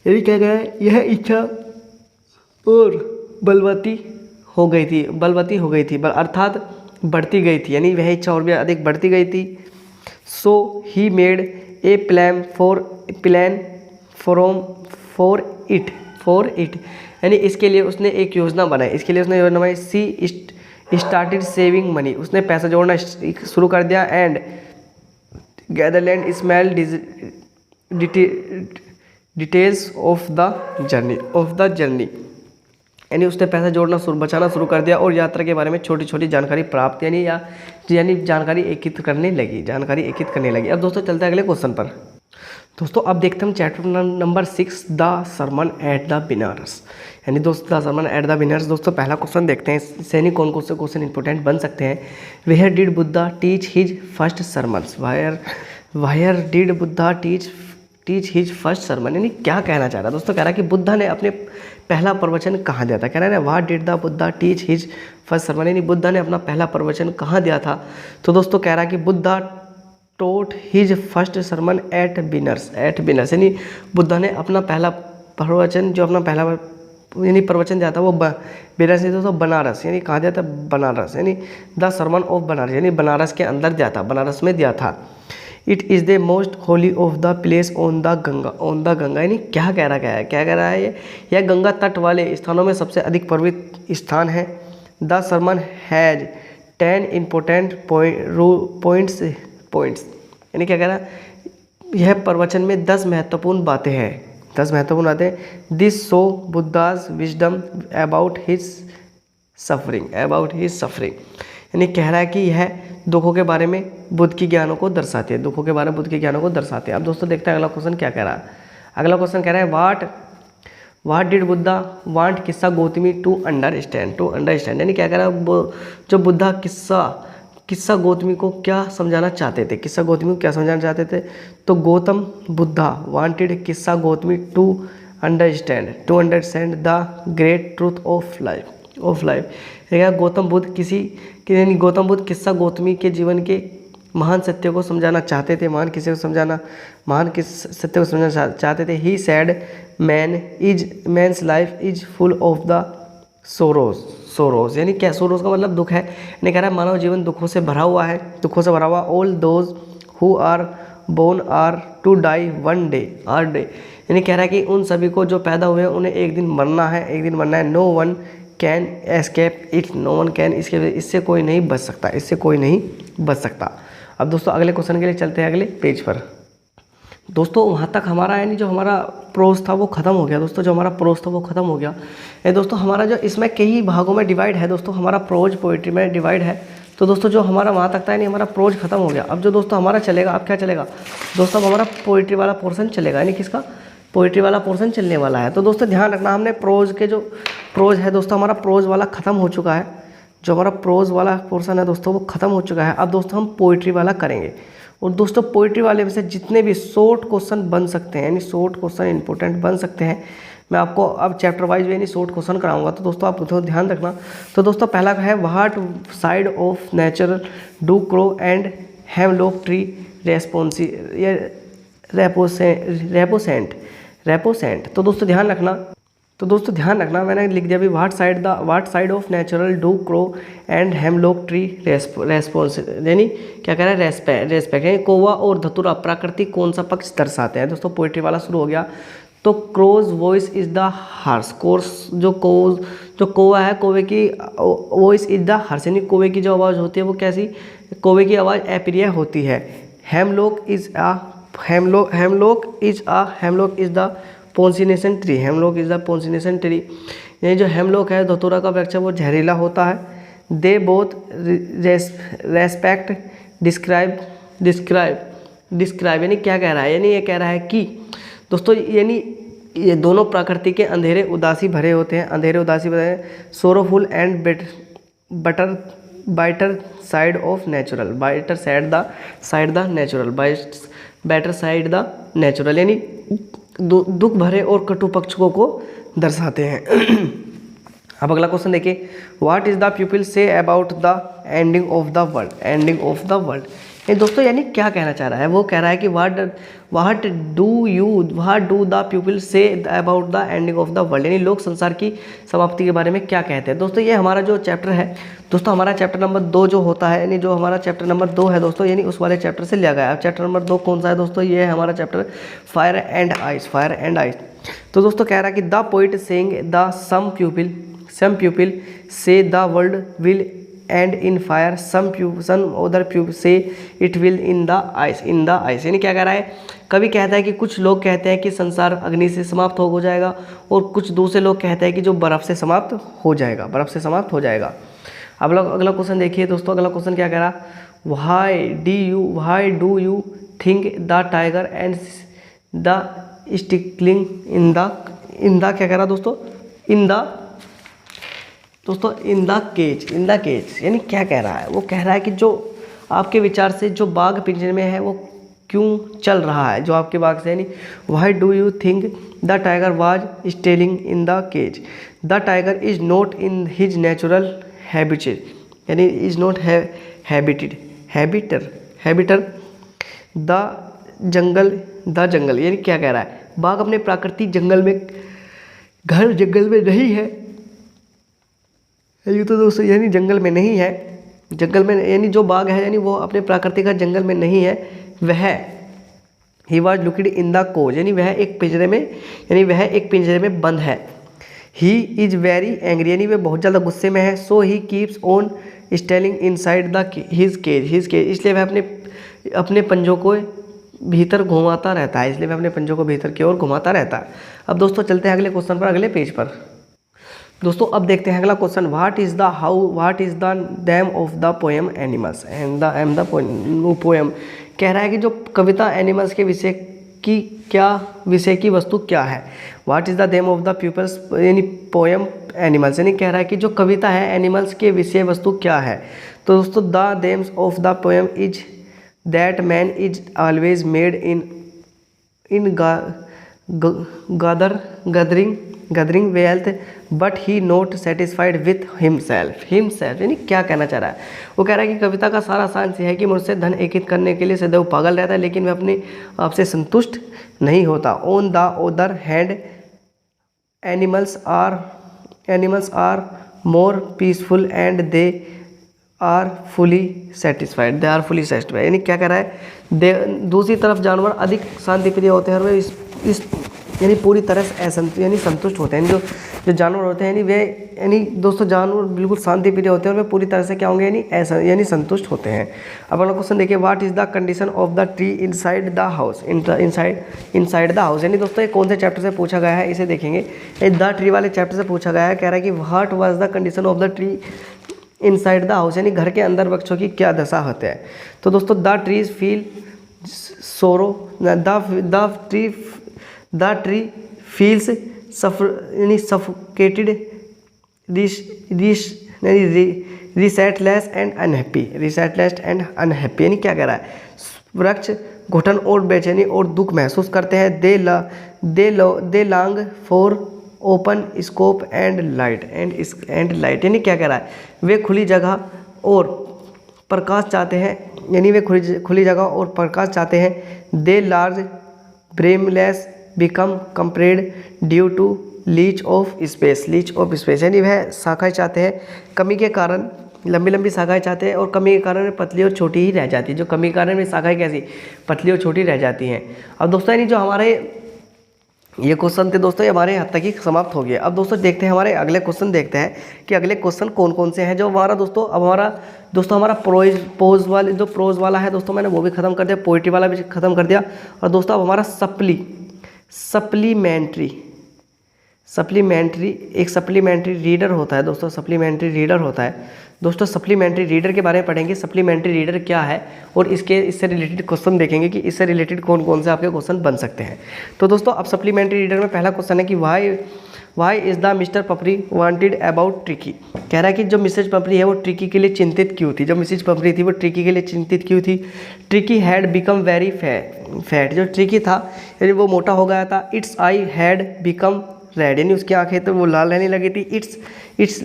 यानी क्या कह रहा है, यह इच्छा और बलवती हो गई थी, अर्थात बढ़ती गई थी, यानी वह इच्छा और भी अधिक बढ़ती गई थी। So he made a plan for it, यानी इसके लिए उसने एक योजना बनाई। सी स्टार्टेड सेविंग मनी, उसने पैसा जोड़ना शुरू कर दिया। And gathered small details of the journey, यानी उसने पैसा बचाना शुरू कर दिया और यात्रा के बारे में छोटी छोटी जानकारी प्राप्त यानी जानकारी एकत्रित करने लगी। अब दोस्तों चलते हैं अगले क्वेश्चन पर। दोस्तों अब देखते हैं chapter number 6 the sermon at the Banaras, यानी दोस्तों the sermon at the Banaras. दोस्तों पहला क्वेश्चन देखते हैं, सैनिक कौन से क्वेश्चन इंपॉर्टेंट बन सकते हैं। Where did Buddha teach his first sermons, where did Buddha teach his first sermon, यानी क्या कहना चाह रहा है दोस्तों, कह रहा है कि बुद्धा ने अपने पहला प्रवचन कहाँ दिया था। कह रहा है what did the Buddha teach his first sermon, यानी बुद्धा ने अपना पहला प्रवचन कहाँ दिया था। तो दोस्तों कह रहा है कि Buddha taught his first sermon at Benares, यानी बुद्धा ने अपना पहला प्रवचन प्रवचन दिया था वो बिनर्स नहीं दोस्तों बनारस, यानी कहाँ दिया था, बनारस, यानी द सरमन ऑफ बनारस, यानी बनारस के अंदर दिया था, बनारस में दिया था। It is the most Holi of the place on the Ganga, यानी क्या कह रहा है यह गंगा तट वाले स्थानों में सबसे अधिक पवित्र स्थान है। The sermon has 10 important points, यानी क्या कह रहा है, यह प्रवचन में 10 महत्वपूर्ण बातें हैं। 10 महत्वपूर्ण बातें। This show Buddha's wisdom about his suffering, यानी कह रहा है कि यह दुखों के बारे में बुद्ध की ज्ञानों को दर्शाती है, दुखों के बारे में बुद्ध के ज्ञानों को दर्शाते हैं। अब दोस्तों देखते हैं अगला क्वेश्चन क्या कह रहा है। अगला क्वेश्चन कह रहा है व्हाट डिड बुद्धा वांट किस्सा गौतमी टू अंडरस्टैंड, यानी क्या कह रहा है, जो बुद्धा किस्सा गौतमी को क्या समझाना चाहते थे, तो Gautam Buddha wanted Kisa Gotami to understand the great truth of life. Gautam Buddha Kisa Gotami के जीवन के महान सत्य को समझाना चाहते थे, महान सत्य को समझाना चाहते थे। He said man's life is full of the sorrows, यानी क्या सोरोज का मतलब दुख है, यानी कह रहा है मानव जीवन दुखों से भरा हुआ। All those who are born are to die one day, यानी कह रहा है कि उन सभी को जो पैदा हुए हैं उन्हें एक दिन मरना है। No one can escape it, इससे कोई नहीं बच सकता। अब दोस्तों अगले क्वेश्चन के लिए चलते हैं अगले पेज पर। दोस्तों वहाँ तक हमारा यानी जो हमारा प्रोज था वो ख़त्म हो गया। दोस्तों हमारा जो इसमें कई भागों में डिवाइड है, दोस्तों हमारा प्रोज पोइट्री में डिवाइड है। तो दोस्तों जो हमारा वहाँ तक था यानी हमारा प्रोज खत्म हो गया। अब जो दोस्तों हमारा चलेगा, अब क्या चलेगा दोस्तों, अब हमारा पोइट्री वाला पोर्शन चलेगा, यानी किसका, पोइट्री वाला पोर्शन चलने वाला है। तो दोस्तों ध्यान रखना, हमने प्रोज के जो प्रोज है दोस्तों, हमारा प्रोज वाला ख़त्म हो चुका है। जो हमारा प्रोज वाला पोर्शन है दोस्तों वो ख़त्म हो चुका है। अब दोस्तों हम पोइट्री वाला करेंगे। और दोस्तों पोइट्री वाले में से जितने भी शॉर्ट क्वेश्चन बन सकते हैं, यानी शॉर्ट क्वेश्चन इंपॉर्टेंट बन सकते हैं, मैं आपको अब चैप्टर वाइज यानी शॉर्ट क्वेश्चन कराऊंगा। तो दोस्तों आप थोड़ा ध्यान रखना। तो दोस्तों पहला है what side of nature do crow and hemlock tree represent. तो दोस्तों ध्यान रखना, मैंने लिख दिया अभी what side of natural do crow and hemlock tree response, यानी क्या कह रहा है, रेस्पेक्ट यानी कौवा और धतूरा प्राकृतिक कौन सा पक्ष दर्शाते हैं। दोस्तों पोइट्री वाला शुरू हो गया। तो crow's voice is the harsh, जो कौवा है, कौवे की वॉइस इज द हार्स, यानी कौवे की जो आवाज़ होती है वो कैसी, कौवे की आवाज़ अप्रिय होती है। हेमलॉक इज द पोंसिनेशन ट्री, यानी जो हेमलॉक है धतूरा का वृक्ष है वो जहरीला होता है। दे बोथ रेस्पेक्ट डिस्क्राइब, यानी क्या कह रहा है, यानी ये कह रहा है कि दोस्तों यानी ये दोनों प्रकृति के अंधेरे उदासी भरे होते हैं। Sorrowful and biter side of natural, better side the natural, यानी दुख भरे और कटु पक्षों को दर्शाते हैं। अब अगला क्वेश्चन देखिए, what is the people say about the ending of the world. ये दोस्तों यानी क्या कहना चाह रहा है, वो कह रहा है कि what do the people say about the ending of the world, यानी लोग संसार की समाप्ति के बारे में क्या कहते हैं। दोस्तों ये हमारा जो चैप्टर है दोस्तों, हमारा चैप्टर नंबर 2 जो होता है, यानी जो हमारा चैप्टर नंबर 2 है दोस्तों, यानी उस वाले चैप्टर से लिया गया है। अब चैप्टर नंबर 2 कौन सा है दोस्तों, ये है हमारा चैप्टर फायर एंड आइस। तो दोस्तों कह रहा है कि the poet saying the some people say the world will end in fire, some other people say it will in the ice, यानी क्या कह रहा है, कभी कहता है कि कुछ लोग कहते हैं कि संसार अग्नि से समाप्त हो जाएगा, और कुछ दूसरे लोग कहते हैं कि जो बर्फ़ से समाप्त हो जाएगा। अब अगला क्वेश्चन देखिए दोस्तों, अगला क्वेश्चन क्या कह रहा, why do you think the tiger and the stickling in the क्या कह रहा दोस्तों, इन द केज, यानी क्या कह रहा है, वो कह रहा है कि जो आपके विचार से जो बाघ पिंजरे में है वो क्यों चल रहा है, जो आपके बाघ से, यानी why do you think the tiger was stalking in the cage, the tiger is not in his natural habitat, यानी is not habitat the jungle, यानी क्या कह रहा है, बाघ अपने प्राकृतिक जंगल में नहीं है, ये तो दोस्तों यानी जंगल में नहीं है, यानी जो बाघ है यानी वो अपने प्राकृतिक जंगल में नहीं है, वह he was लुकेड in the cause, यानी वह एक पिंजरे में बंद है। ही इज वेरी एंग्री, यानी वह बहुत ज़्यादा गुस्से में है। So he keeps on stalking inside the his cage, इसलिए वह अपने पंजों को भीतर घुमाता रहता है, इसलिए वह अपने पंजों को भीतर की ओर घुमाता रहता है। अब दोस्तों चलते हैं अगले क्वेश्चन पर, अगले पेज पर। दोस्तों अब देखते हैं अगला question, what is the name of the poem animals and the poem. कह रहा है कि जो कविता एनिमल्स के विषय की वस्तु क्या है। What is the name of the peoples यानी पोएम एनिमल्स, यानी कह रहा है कि जो कविता है एनिमल्स के विषय वस्तु क्या है। तो दोस्तों the names of the poem is that man is always mad in gathering wealth but he not satisfied with himself यानी क्या कहना चाह रहा है। वो कह रहा है कि कविता का सारा सारांश यह है कि मुझसे धन एकत्रित करने के लिए सदैव पागल रहता है, लेकिन वह अपने आप से संतुष्ट नहीं होता। On the other hand animals are more peaceful and they are fully satisfied यानी क्या कह रहा है, दूसरी तरफ जानवर अधिक शांतिप्रिय होते हैं और वे इस यानी पूरी तरह से यानी संतुष्ट होते हैं। जो जानवर होते हैं यानी दोस्तों जानवर बिल्कुल शांतिप्रिय होते हैं और वे पूरी तरह से क्या होंगे यानी संतुष्ट होते हैं। अब अगला क्वेश्चन देखिए, what is the condition of the tree inside the house inside the house, यानी दोस्तों ये कौन से चैप्टर से पूछा गया है, इसे देखेंगे। द ट्री वाले चैप्टर से पूछा गया है। कह रहा है कि what was the condition of the tree inside the house, यानी घर के अंदर वृक्षों की क्या दशा होते हैं। तो दोस्तों द ट्रीज फील सोरो, द ट्री फील्स यानी सफोकेटेड रिसेटलेस एंड अनहैप्पी यानी क्या कह रहा है, वृक्ष घुटन और बेचैनी और दुख महसूस करते हैं। They long for open scope and light यानी क्या कह रहा है, वे खुली जगह और प्रकाश चाहते हैं, यानी वे खुली जगह और प्रकाश चाहते हैं। They large branches become cramped due to lack of space यानी वह शाखाएं चाहते हैं, कमी के कारण लंबी शाखाएं चाहते हैं और कमी के कारण पतली और छोटी ही रह जाती है। जो कमी के कारण में शाखाएं कैसी पतली और छोटी रह जाती हैं। अब दोस्तों यानी जो हमारे ये क्वेश्चन थे दोस्तों, ये हमारे हद तक ही समाप्त हो गए। अब दोस्तों देखते हैं हमारे अगले क्वेश्चन, देखते हैं कि अगले क्वेश्चन कौन कौन से हैं। जो हमारा दोस्तों हमारा प्रोज वाला है दोस्तों, मैंने वो भी खत्म कर दिया, पोइट्री वाला भी खत्म कर दिया। और दोस्तों अब हमारा सप्लीमेंट्री एक सप्लीमेंट्री रीडर होता है दोस्तों, सप्लीमेंट्री रीडर होता है दोस्तों। सप्लीमेंट्री रीडर के बारे में पढ़ेंगे, सप्लीमेंट्री रीडर क्या है और इससे रिलेटेड क्वेश्चन देखेंगे कि इससे रिलेटेड कौन कौन से आपके क्वेश्चन बन सकते हैं। तो दोस्तों अब सप्लीमेंट्री रीडर में पहला क्वेश्चन है कि why is the Mr Pumphrey wanted about Tricki. कह रहा है कि जो मिसेज पपरी है वो ट्रिकी के लिए चिंतित क्यों थी। जो मिसेज पपरी थी वो ट्रिकी के लिए चिंतित क्यों थी। Tricky had become very fat, जो ट्रिकी था यानी वो मोटा हो गया था। It's I had become red, यानी उसकी आंखें तो वो लाल रहने लगी थी। इट्स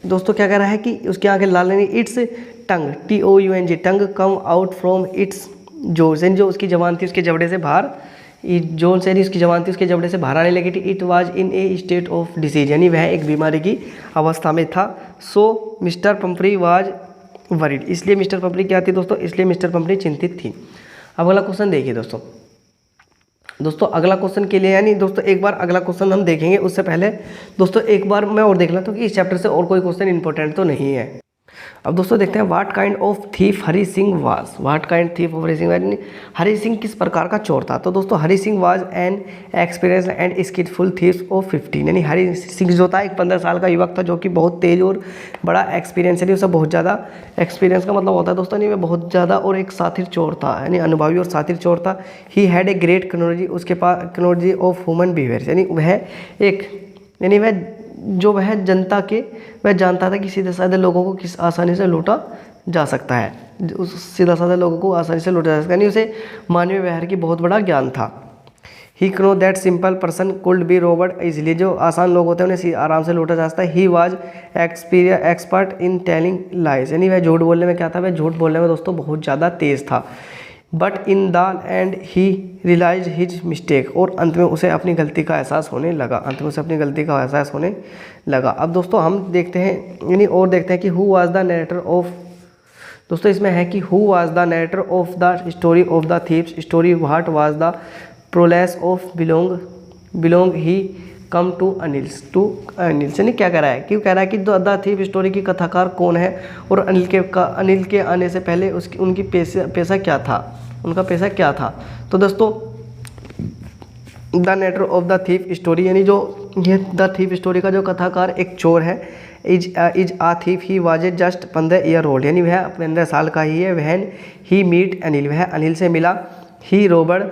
दोस्तों क्या कह रहा है कि उसकी आंखें लाल रहनी। Its tongue TOUNG tongue come out from its जोर्स, यानी जो उसकी जबान थी उसके जबड़े से बाहर जोन से उसकी जबान थी उसके जबड़े से बाहर आने लगी थी। It was in A state of disease, यानी वह एक बीमारी की अवस्था में था। सो मिस्टर पंपरी वाज वरीड, इसलिए मिस्टर पंपरी क्या थी दोस्तों, इसलिए मिस्टर पंपरी चिंतित थी। अब अगला क्वेश्चन देखिए दोस्तों अगला क्वेश्चन के लिए यानी दोस्तों एक बार अगला क्वेश्चन हम देखेंगे, उससे पहले दोस्तों एक बार मैं और देख लेता हूँ कि इस चैप्टर से और कोई क्वेश्चन इंपॉर्टेंट तो नहीं है। अब दोस्तों देखते हैं what kind of thief Hari Singh was. What kind thief of Hari Singh, यानी हरी सिंह किस प्रकार का चोर था। तो दोस्तों Hari Singh was an experience and skillful thief of 15, यानी हरी सिंह जो था एक 15 साल का युवक था जो कि बहुत तेज और बड़ा एक्सपीरियंस, यानी उसे बहुत ज़्यादा एक्सपीरियंस का मतलब होता है दोस्तों, यानी वह बहुत ज़्यादा और एक साथिर चोर था, यानी अनुभवी और साथिर चोर था। ही हैड ए ग्रेट क्नोलॉजी, उसके पास क्नोलॉजी ऑफ ह्यूमन बिहेवियर, यानी वह जनता के वह जानता था कि सीधे साधे लोगों को किस आसानी से लूटा जा सकता है, सीधा साधे लोगों को आसानी से लूटा जा सकता है, यानी उसे मानवीय व्यवहार की बहुत बड़ा ज्ञान था। He know that simple person could be robbed easily, जो आसान लोग होते हैं उन्हें आराम से लूटा जा सकता है। He was expert in telling lies, यानी वह झूठ बोलने में क्या था, वह झूठ बोलने में दोस्तों बहुत ज़्यादा तेज था। But in the end he realise his mistake, और अंत में उसे अपनी गलती का एहसास होने लगा, अब दोस्तों हम देखते हैं यानी और देखते हैं कि who was the narrator of, दोस्तों इसमें है कि who was the narrator of the story of the thieves story, what was the process of belong he come to Anil's यानी क्या कह रहा है, क्यों कह रहा है कि द थीव स्टोरी की कथाकार कौन है और अनिल के आने से पहले उनकी पेशा क्या था। उनका पेशा क्या था। तो दोस्तों the narrator of the thief story, यानी जो ये द थीफ स्टोरी का जो कथाकार एक चोर है, is a thief he was just 15 year old, यानी वह 15 साल का ही है। वहन ही मीट अनिल, वह अनिल से मिला। He robbed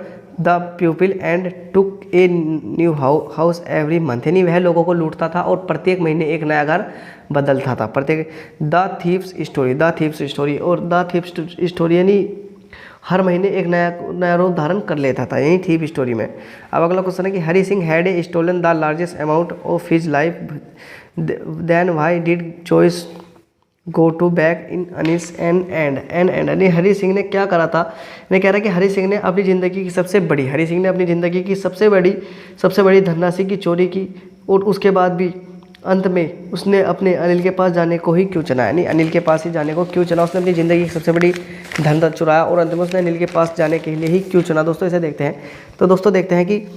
the people and took a new house every month, यानी वह लोगों को लूटता था और प्रत्येक महीने एक नया घर बदलता था। प्रत्येक the thieves story, the thieves story और द थीफ्स स्टोरी यानी हर महीने एक नया रूप धारण कर लेता था, यही थीफ स्टोरी में। अब अगला क्वेश्चन है कि Hari Singh had a stolen the largest amount of his life, then why did choice go to back in Anil's and यानी हरी सिंह ने क्या करा था। मैं कह रहा कि हरी सिंह ने अपनी ज़िंदगी की सबसे बड़ी धनराशि की चोरी की और उसके बाद भी अंत में उसने अपने अनिल के पास जाने को ही क्यों चुना, यानी अनिल के पास ही जाने को क्यों चुना। उसने अपनी ज़िंदगी की सबसे बड़ी धन चुराया और अंत में उसने अनिल के पास जाने के लिए ही क्यों चुना। दोस्तों इसे देखते हैं। तो दोस्तों देखते हैं कि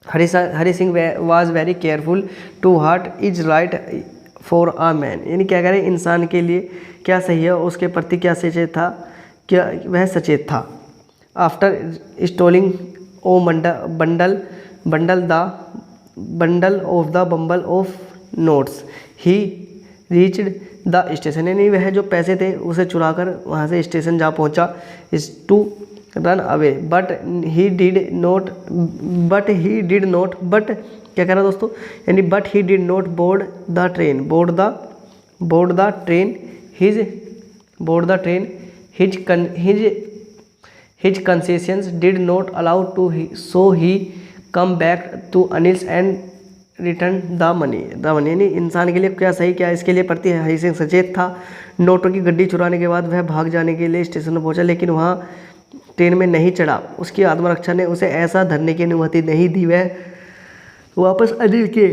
Hari Singh was very careful to what is right for a man, यानी क्या कह रहे हैं इंसान के लिए क्या सही है उसके प्रति क्या सचेत था, क्या वह सचेत था। After stealing a bundle of the bumble of notes he reached the station, यानी वह जो पैसे थे उसे चुराकर वहाँ से स्टेशन जा पहुँचा। Is to run away but he did not क्या कह रहा दोस्तों, यानी but he did not board the train his conscience did not allow to so he come back to Anil's and return the money, यानी इंसान के लिए क्या सही क्या इसके लिए प्रति हरी सिंह सचेत था। नोटों की गड्डी चुराने के बाद वह भाग जाने के लिए स्टेशन में पहुंचा, लेकिन वहां ट्रेन में नहीं चढ़ा। उसकी आत्मरक्षा ने उसे ऐसा धरने की अनुमति नहीं दी। वह वापस अनिल के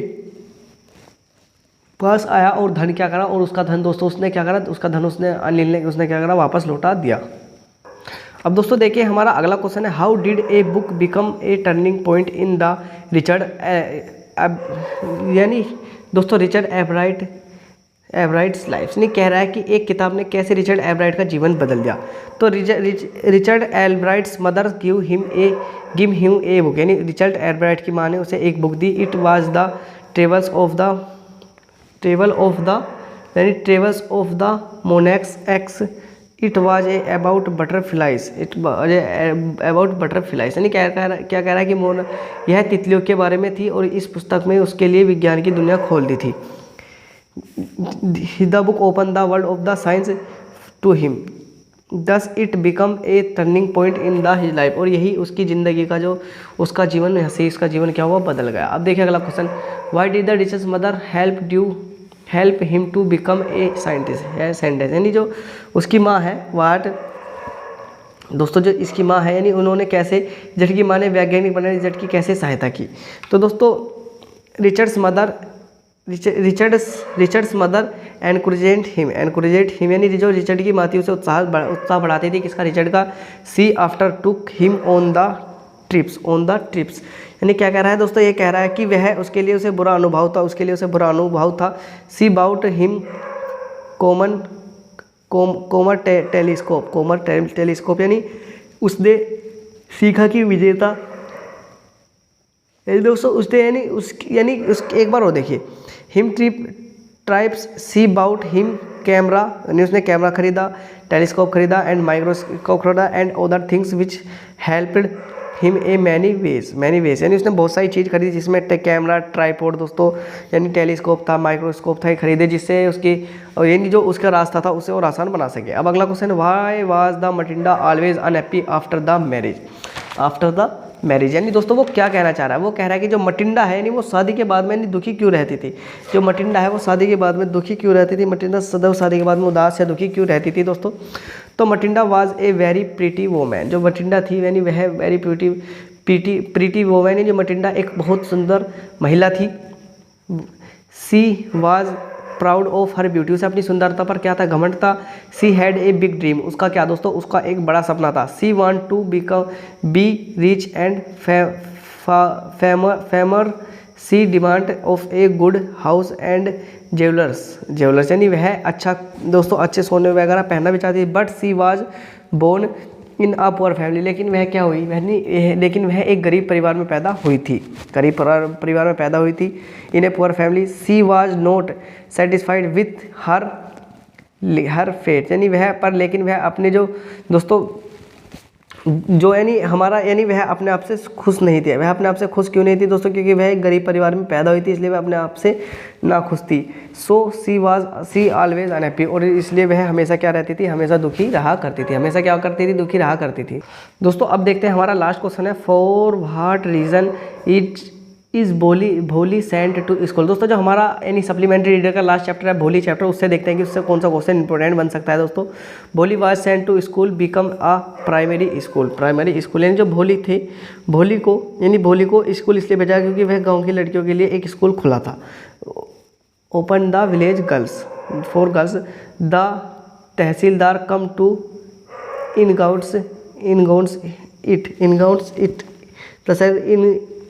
पास आया और धन क्या करा, और उसका धन दोस्तों उसने क्या करा, उसका धन अनिल ने उसने क्या करा, वापस लौटा दिया। अब दोस्तों देखिए हमारा अगला क्वेश्चन है how did a book become a turning point in the Richard, यानी दोस्तों रिचर्ड एवराइट्स लाइफ, यानी कह रहा है कि एक किताब ने कैसे रिचर्ड एवराइट का जीवन बदल दिया। तो Richard Ebright's mother give him a book, यानी रिचर्ड एवराइट की माँ ने उसे एक बुक दी। It was the travels of the monarch X, it was a about butterflies, यानी क्या कह रहा है कि यह तितलियों के बारे में थी और इस पुस्तक में उसके लिए विज्ञान की दुनिया खोल दी थी। The book open the world of the science to him, thus it become a turning point in the his life, और यही उसकी ज़िंदगी का जो उसका जीवन इसका जीवन क्या हुआ, बदल गया। अब देखिए अगला question, why did the Richard mother help him to become a scientist, यानी जो उसकी माँ है दोस्तों जो इसकी माँ है, यानी उन्होंने कैसे रिचर्ड की माँ ने वैज्ञानिक बनने रिचर्ड की कैसे सहायता की। तो दोस्तों रिचर्ड्स मदर एनकरेजेड हिम, यानी जो रिचर्ड की माँ थी उसे उत्साह बढ़ाती थी किसका, रिचर्ड का। She after took him on the trips, यानी क्या कह रहा है दोस्तों, ये कह रहा है कि वह उसके लिए उसे बुरा अनुभव था। सी बाउट हिम कोमर टेलीस्कोप, यानी उसने सीखा कि विजेता, यानी दोस्तों उसने यानी एक बार और देखिए, हिम ट्राइब्स सी बाउट हिम कैमरा, यानी उसने कैमरा खरीदा, टेलीस्कोप खरीदा एंड माइक्रोस्कोप खरीदा and other things which helped him a many ways, यानी उसने बहुत सारी चीज़ खरीदी जिसमें कैमरा, ट्राइपॉड दोस्तों, यानी टेलीस्कोप था, माइक्रोस्कोप था, खरीदे जिससे उसकी और यानी जो उसका रास्ता था उसे और आसान बना सके। अब अगला question, why was the Matilda always unhappy after the marriage, यानी दोस्तों वो क्या कहना चाह रहा है, वो कह रहा है कि जो मटिंडा है यानी वो शादी के बाद में दुखी क्यों रहती थी। जो मटिंडा है वो शादी के बाद में दुखी क्यों रहती थी, मटिंडा सदैव शादी के बाद में उदास या दुखी क्यों रहती थी दोस्तों। तो Matilda was a very pretty woman, जो मटिंडा थी यानी वह वेरी प्रीटी वोमैन, जो मटिंडा एक बहुत सुंदर महिला थी। She was proud of her beauty, उसे अपनी सुंदरता पर क्या था, घमंड था। She had a big dream, उसका क्या दोस्तों, उसका एक बड़ा सपना था। She want to be rich and famous, she demand of a good house and jewellers, यानी वह अच्छा दोस्तों अच्छे सोने वगैरह पहनना भी चाहती थी। But she was born in a poor family, लेकिन वह क्या हुई, लेकिन वह एक गरीब परिवार में पैदा हुई थी, गरीब परिवार में पैदा हुई थी। In a poor family she was not satisfied with her fate, यानी वह पर लेकिन वह अपने जो दोस्तों जो यानी हमारा यानी वह अपने आप से खुश नहीं थी। वह अपने आप से खुश क्यों नहीं थी दोस्तों? क्योंकि वह एक गरीब परिवार में पैदा हुई थी, इसलिए वह अपने आप से ना खुश थी। सो सी ऑलवेज अनहैप्पी, और इसलिए वह हमेशा क्या रहती थी, हमेशा दुखी रहा करती थी, हमेशा क्या करती थी, दुखी रहा करती थी। दोस्तों अब देखते हैं हमारा लास्ट क्वेश्चन है, फॉर व्हाट रीज़न इज भोली सेंट टू स्कूल। दोस्तों जो हमारा यानी सप्लीमेंट्री रीडर का लास्ट चैप्टर है भोली चैप्टर, उससे देखते हैं कि उससे कौन सा क्वेश्चन इंपॉर्टेंट बन सकता है। दोस्तों Bholi was sent to school become a primary school, यानी जो भोली थे, भोली को स्कूल इसलिए भेजा क्योंकि वह गांव की लड़कियों के लिए एक स्कूल खुला था। Open the village girls for girls, the tehsildar come to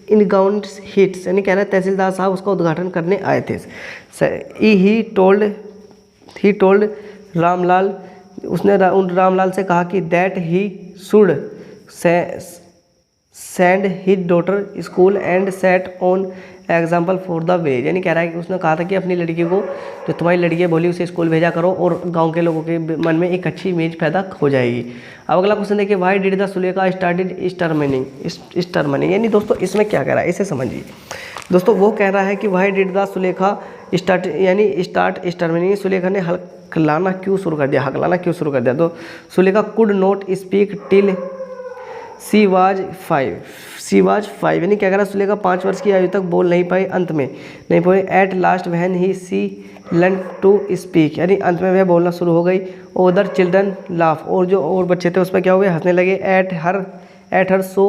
इनगाउंट्स हिट्स, यानी कह रहे हैं तहसीलदार साहब उसका उद्घाटन करने आए थे। ही टोल्ड रामलाल, उसने रामलाल से कहा कि that he should send his daughter school and set on example for the village, यानी कह रहा है कि उसने कहा था कि अपनी लड़की को, जो तुम्हारी लड़की है भोली, उसे स्कूल भेजा करो और गांव के लोगों के मन में एक अच्छी इमेज पैदा हो जाएगी। अब अगला क्वेश्चन देखिए, why did the Sulekha started stammering, यानी दोस्तों इसमें क्या कह रहा है, इसे समझिए। दोस्तों वो कह रहा है कि why did the Sulekha start stammering, Sulekha ने हकलाना क्यों शुरू कर दिया। तो Sulekha could not speak till she was 5, यानी क्या कह रहा है, सुलेखा 5 वर्ष की आयु तक बोल नहीं पाई, अंत में नहीं पाई। At last when he see learn to speak, यानी अंत में वह बोलना शुरू हो गई। अदर चिल्ड्रन लाफ, और जो और बच्चे थे उस पर क्या हुए, हंसने लगे। At her so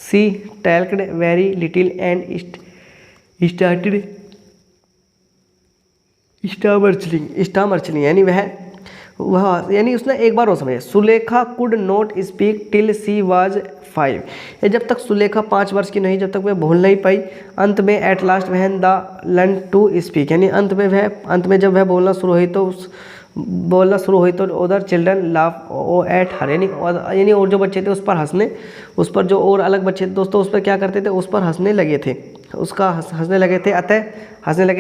she talked very little and started stammering, यानी वह यानी उसने एक बार और समझे, Sulekha could not speak till she was 5, ये जब तक सुलेखा 5 वर्ष की नहीं, जब तक वह बोल नहीं पाई। अंत में at last when the learn to speak, यानी अंत में जब वह बोलना शुरू हुई तो उधर चिल्ड्रन लाफ एट हर, यानी और जो बच्चे थे उस पर जो और अलग बच्चे थे दोस्तों उस पर क्या करते थे, उस पर हंसने लगे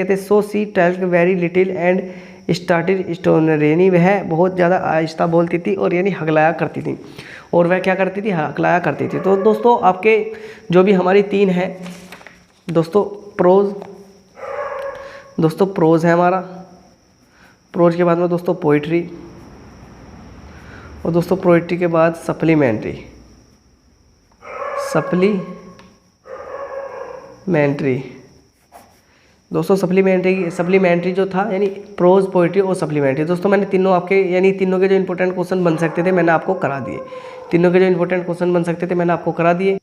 थे। So she talk very little and started stoner, यानी वह बहुत ज़्यादा आहिस्ता बोलती थी और यानी हकलाया करती थी, और वह क्या करती थी, हकलाया करती थी। तो दोस्तों आपके जो भी हमारी 3 है दोस्तों प्रोज है हमारा, प्रोज के बाद में दोस्तों पोइट्री, और दोस्तों पोइट्री के बाद सप्लीमेंट्री दोस्तों सप्लीमेंट्री जो था यानी प्रोज, पोइट्री और सप्लीमेंट्री। दोस्तों मैंने तीनों आपके यानी तीनों के जो इंपॉर्टेंट क्वेश्चन बन सकते थे मैंने आपको करा दिए।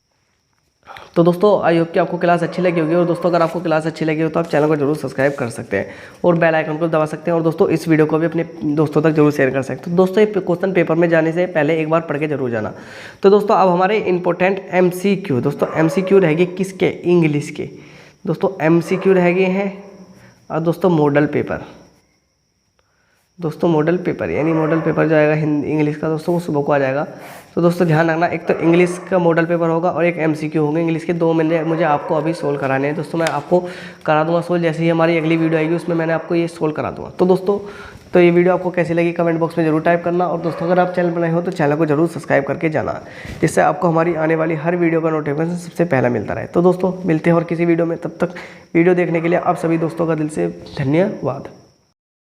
तो दोस्तों आई होप कि आपको क्लास अच्छी लगी होगी, और दोस्तों अगर आपको क्लास अच्छी लगी हो तो आप चैनल को जरूर सब्सक्राइब कर सकते हैं और बेल आइकन को दबा सकते हैं, और दोस्तों इस वीडियो को भी अपने दोस्तों तक जरूर शेयर कर सकते हैं। तो दोस्तों ये क्वेश्चन पेपर में जाने से पहले एक बार पढ़ के जरूर जाना। तो दोस्तों अब हमारे इंपॉर्टेंट MCQ, दोस्तों MCQ रहेगी किसके, इंग्लिश के। दोस्तों MCQ रह गए हैं, और दोस्तों मॉडल पेपर यानी मॉडल पेपर जो आएगा हिंदी इंग्लिश का दोस्तों वो सुबह को आ जाएगा। तो दोस्तों ध्यान रखना, एक तो इंग्लिश का मॉडल पेपर होगा और एक MCQ होंगे इंग्लिश के। 2 मुझे आपको अभी सोल्व कराने हैं दोस्तों, मैं आपको करा दूंगा सोल्व, जैसे ही हमारी अगली वीडियो आएगी उसमें मैंने आपको ये सोल्व करा दूंगा। तो दोस्तों तो ये वीडियो आपको कैसी लगी कमेंट बॉक्स में जरूर टाइप करना, और दोस्तों अगर आप चैनल बनाए हो तो चैनल को जरूर सब्सक्राइब करके जाना, जिससे आपको हमारी आने वाली हर वीडियो का नोटिफिकेशन सबसे पहला मिलता रहे। तो दोस्तों मिलते हैं और किसी वीडियो में, तब तक वीडियो देखने के लिए आप सभी दोस्तों का दिल से धन्यवाद।